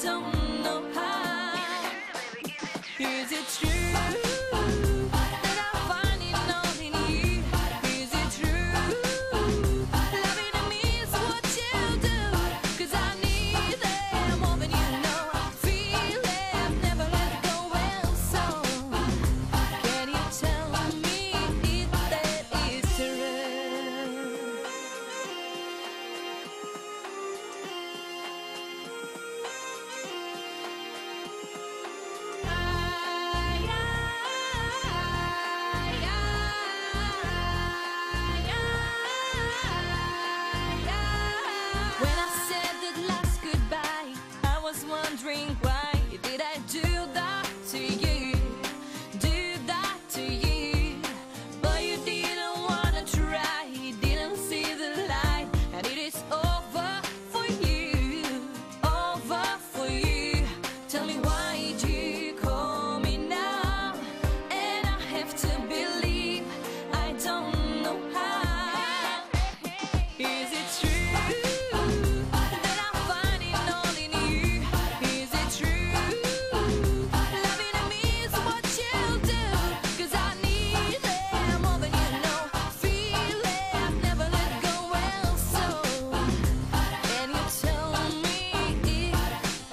don't know how. Is it true that I find it all in you? Is it true loving me is what you do? 'Cause I need it more than you know. I feel it, I've never let go. Well, so can you tell me if that is true? When I said that last goodbye, I was wondering why did I do that to you? Do that to you? But you didn't wanna try, you didn't see the light, and it is over for you, over for you. Tell me why you call me now, and I have to believe I don't know how. Is it true that I find it all in you? Is it true loving me is what you do? 'Cause I need it more than you know. Feel it, I've never let go. Well, so can you tell me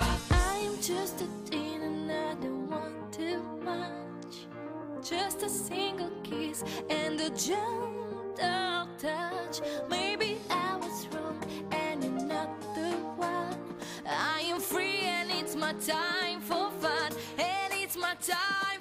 if I'm just a teen and I don't want too much? Just a single kiss and a gentle touch. Maybe I was wrong and you're not the one. I am free and it's my time for fun, and it's my time